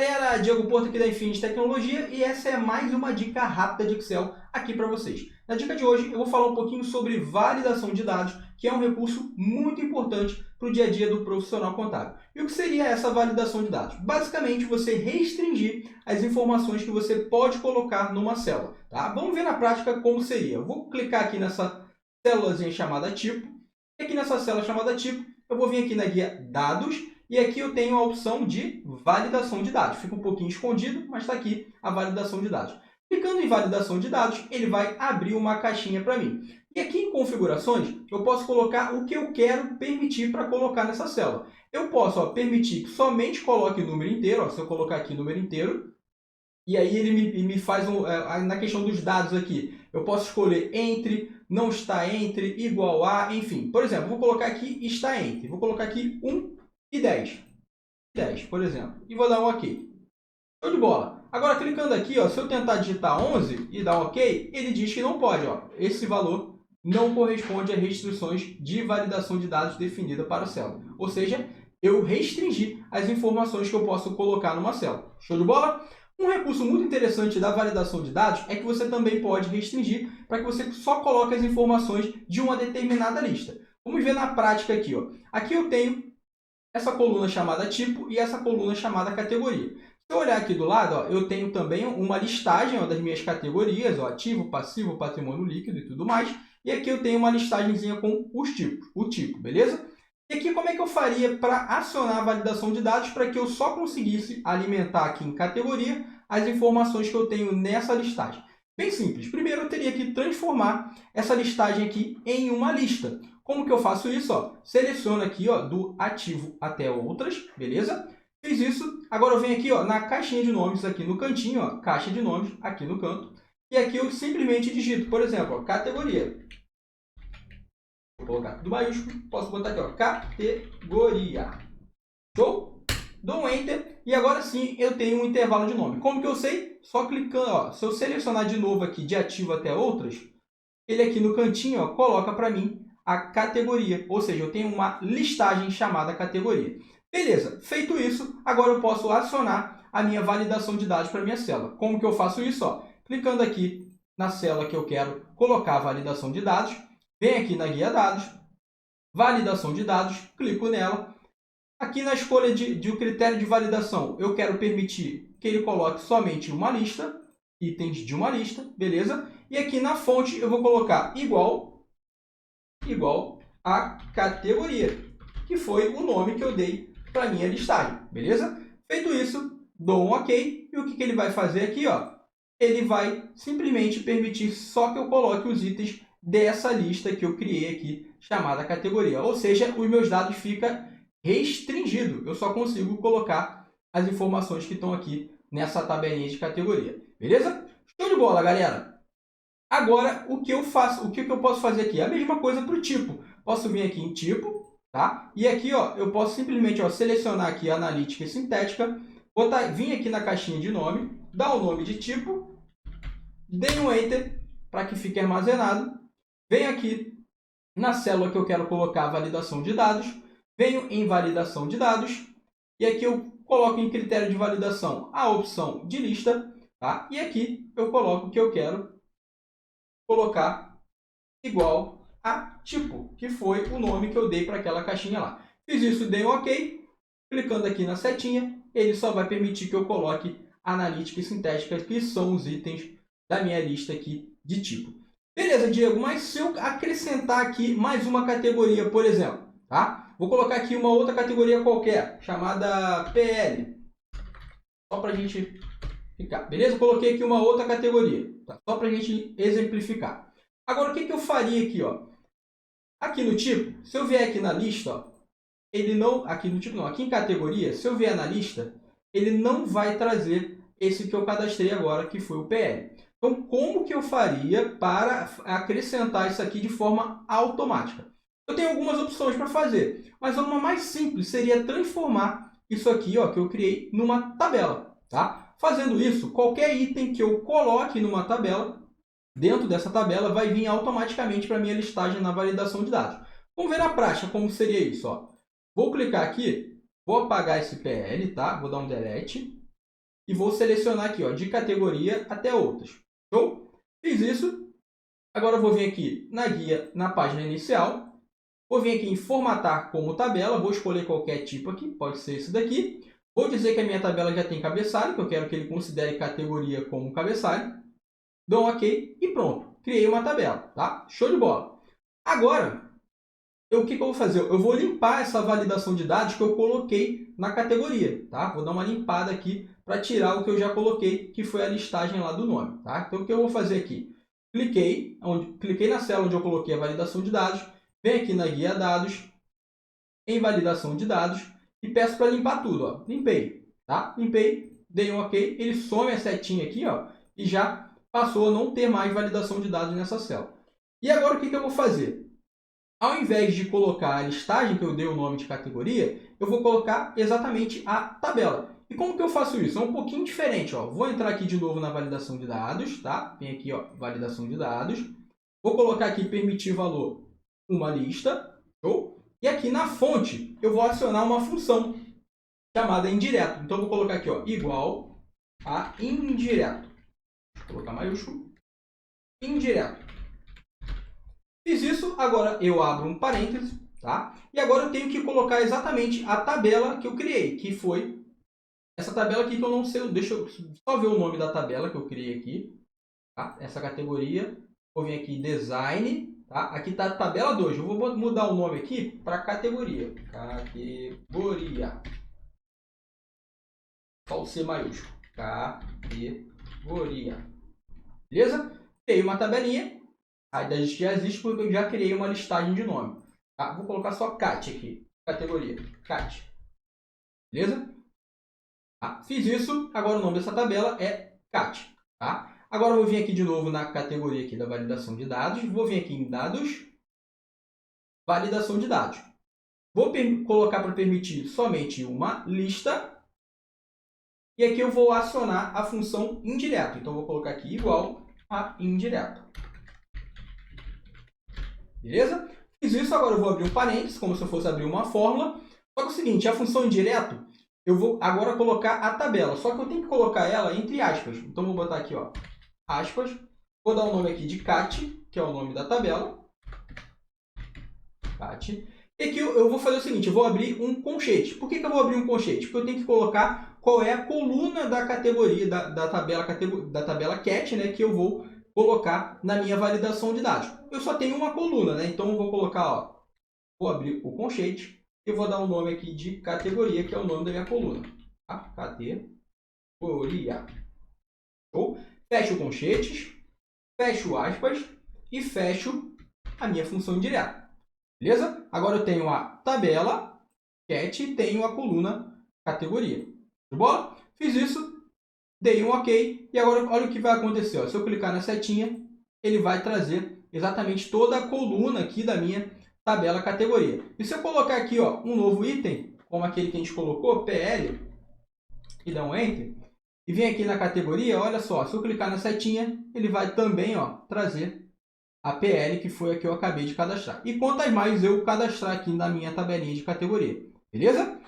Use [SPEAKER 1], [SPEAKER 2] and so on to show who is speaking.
[SPEAKER 1] galera, Diego Porto aqui da Infinity Tecnologia e essa é mais uma dica rápida de Excel aqui para vocês. Na dica de hoje eu vou falar um pouquinho sobre validação de dados, que é um recurso muito importante para o dia a dia do profissional contábil. E o que seria essa validação de dados? Basicamente, você restringir as informações que você pode colocar numa célula. Tá? Vamos ver na prática como seria. Eu vou clicar aqui nessa célulazinha chamada tipo, e aqui nessa célula chamada tipo, eu vou vir aqui na guia Dados, e aqui eu tenho a opção de validação de dados. Fica um pouquinho escondido, mas está aqui a validação de dados. Clicando em validação de dados, ele vai abrir uma caixinha para mim. E aqui em configurações, eu posso colocar o que eu quero permitir para colocar nessa célula. Eu posso permitir que somente coloque o número inteiro. Se eu colocar aqui número inteiro, e aí ele me faz, na questão dos dados aqui, eu posso escolher entre, não está entre, igual a, enfim. Por exemplo, vou colocar aqui está entre. Vou colocar aqui 1 e 10. 10, por exemplo. E vou dar um OK. Show de bola. Agora, clicando aqui, ó, se eu tentar digitar 11 e dar um OK, ele diz que não pode. Ó, esse valor não corresponde às restrições de validação de dados definida para a célula. Ou seja, eu restringi as informações que eu posso colocar numa célula. Show de bola? Um recurso muito interessante da validação de dados é que você também pode restringir para que você só coloque as informações de uma determinada lista. Vamos ver na prática aqui. Ó. Aqui eu tenho essa coluna chamada tipo e essa coluna chamada categoria. Se eu olhar aqui do lado, ó, eu tenho também uma listagem das minhas categorias, ó, ativo, passivo, patrimônio líquido e tudo mais. E aqui eu tenho uma listagenzinha com os tipos, o tipo, beleza? E aqui como é que eu faria para acionar a validação de dados para que eu só conseguisse alimentar aqui em categoria as informações que eu tenho nessa listagem? Bem simples. Primeiro eu teria que transformar essa listagem aqui em uma lista. Como que eu faço isso? Ó, seleciono aqui, ó, do ativo até outras, beleza? Fiz isso. Agora eu venho aqui, ó, na caixinha de nomes aqui no cantinho, ó, caixa de nomes aqui no canto. E aqui eu simplesmente digito, por exemplo, ó, categoria. Vou colocar tudo maiúsculo. Posso botar aqui, ó, categoria. Show? Dou um Enter e agora sim eu tenho um intervalo de nome. Como que eu sei? Só clicando, ó, se eu selecionar de novo aqui de ativo até outras, ele aqui no cantinho, ó, coloca para mim a categoria, ou seja, eu tenho uma listagem chamada categoria. Beleza, feito isso, agora eu posso acionar a minha validação de dados para a minha célula. Como que eu faço isso? Ó, clicando aqui na célula que eu quero colocar a validação de dados, venho aqui na guia dados, validação de dados, clico nela. Aqui na escolha de um critério de validação, eu quero permitir que ele coloque somente uma lista, itens de uma lista, beleza? E aqui na fonte eu vou colocar igual a categoria, que foi o nome que eu dei para a minha listagem, beleza? Feito isso, dou um OK, e o que ele vai fazer aqui? Ó? Ele vai simplesmente permitir só que eu coloque os itens dessa lista que eu criei aqui, chamada categoria. Ou seja, os meus dados ficam restringidos. Eu só consigo colocar as informações que estão aqui nessa tabelinha de categoria. Beleza? Show de bola, galera! Agora, o que eu faço? O que eu posso fazer aqui? A mesma coisa para o tipo. Posso vir aqui em tipo, tá? E aqui, ó, eu posso simplesmente, ó, selecionar aqui a analítica e sintética, vir aqui na caixinha de nome, dar o nome de tipo, dei um Enter para que fique armazenado. Venho aqui na célula que eu quero colocar a validação de dados, venho em validação de dados, e aqui eu coloco em critério de validação a opção de lista, tá? E aqui eu coloco o que eu quero colocar igual a tipo, que foi o nome que eu dei para aquela caixinha lá. Fiz isso, dei um OK, clicando aqui na setinha, ele só vai permitir que eu coloque analítica e sintética, que são os itens da minha lista aqui de tipo. Beleza, Diego, mas se eu acrescentar aqui mais uma categoria, por exemplo, tá? Vou colocar aqui uma outra categoria qualquer, chamada PL, só para a gente ficar. Beleza? Coloquei aqui uma outra categoria, tá? Só para a gente exemplificar. Agora, o que eu faria aqui? Ó? Aqui no tipo, se eu vier aqui na lista, ó, ele não, aqui no tipo não, aqui em categoria, se eu vier na lista, ele não vai trazer esse que eu cadastrei agora, que foi o PL. Então, como que eu faria para acrescentar isso aqui de forma automática? Eu tenho algumas opções para fazer, mas uma mais simples seria transformar isso aqui, ó, que eu criei, numa tabela. Tá? Fazendo isso, qualquer item que eu coloque numa tabela, dentro dessa tabela vai vir automaticamente para a minha listagem na validação de dados. Vamos ver na prática como seria isso. Ó. Vou clicar aqui, vou apagar esse PL, tá? Vou dar um delete. e vou selecionar aqui, ó, de categoria até outras. Show? Fiz isso. Agora eu vou vir aqui na guia, na página inicial. Vou vir aqui em formatar como tabela. Vou escolher qualquer tipo aqui, pode ser esse daqui. Vou dizer que a minha tabela já tem cabeçalho, que eu quero que ele considere categoria como cabeçalho. Dou um OK e pronto. Criei uma tabela, tá? Show de bola. Agora, o que eu vou fazer? Eu vou limpar essa validação de dados que eu coloquei na categoria, tá? Vou dar uma limpada aqui para tirar o que eu já coloquei, que foi a listagem lá do nome, tá? Então, o que eu vou fazer aqui? Cliquei na célula onde eu coloquei a validação de dados, venho aqui na guia dados, em validação de dados, e peço para limpar tudo, ó. Limpei, tá? Limpei, dei um OK, ele some a setinha aqui, ó, e já passou a não ter mais validação de dados nessa célula. E agora o que eu vou fazer? Ao invés de colocar a listagem, que eu dei o nome de categoria, eu vou colocar exatamente a tabela. E como que eu faço isso? É um pouquinho diferente, ó. Vou entrar aqui de novo na validação de dados, tá? Vem aqui, ó, validação de dados. Vou colocar aqui permitir valor uma lista, show? E aqui na fonte eu vou acionar uma função chamada indireto. Então eu vou colocar aqui, ó, igual a indireto. Vou colocar maiúsculo. Indireto. Fiz isso, agora eu abro um parêntese, tá? E agora eu tenho que colocar exatamente a tabela que eu criei, que foi essa tabela aqui que eu não sei, deixa eu só ver o nome da tabela que eu criei aqui, tá? Essa categoria, vou vir aqui design, tá? Aqui está a tabela 2, eu vou mudar o nome aqui para categoria, só o C maiúsculo, categoria, beleza? Criei uma tabelinha. A já existe porque eu já criei uma listagem de nome. Tá? Vou colocar só CAT aqui. Categoria. CAT. Beleza? Tá? Fiz isso. Agora o nome dessa tabela é CAT. Tá? Agora eu vou vir aqui de novo na categoria aqui da validação de dados. Vou vir aqui em dados. Validação de dados. Vou colocar para permitir somente uma lista. E aqui eu vou acionar a função indireto. Então eu vou colocar aqui igual a indireto. Beleza? Fiz isso, agora eu vou abrir um parênteses, como se eu fosse abrir uma fórmula. Só que é o seguinte, a função indireto, eu vou agora colocar a tabela. Só que eu tenho que colocar ela entre aspas. Então, vou botar aqui, ó, aspas. Vou dar o nome aqui de CAT, que é o nome da tabela. CAT. E aqui eu vou fazer o seguinte, eu vou abrir um colchete. Por que eu vou abrir um colchete? Porque eu tenho que colocar qual é a coluna da categoria, da tabela CAT, né, que eu vou colocar na minha validação de dados. Eu só tenho uma coluna, né? Então eu vou colocar, ó, vou abrir o colchete e vou dar o nome aqui de categoria, que é o nome da minha coluna. Tá? Categoria. Show? Fecho colchetes, fecho aspas e fecho a minha função indireta. Beleza? Agora eu tenho a tabela CAT e tenho a coluna categoria. De bola? Fiz isso. Dei um OK e agora olha o que vai acontecer. Ó. Se eu clicar na setinha, ele vai trazer exatamente toda a coluna aqui da minha tabela categoria. E se eu colocar aqui, ó, um novo item, como aquele que a gente colocou, PL, e dar um Enter, e vem aqui na categoria, olha só, se eu clicar na setinha, ele vai também, ó, trazer a PL, que foi a que eu acabei de cadastrar. E quantas mais eu cadastrar aqui na minha tabelinha de categoria. Beleza?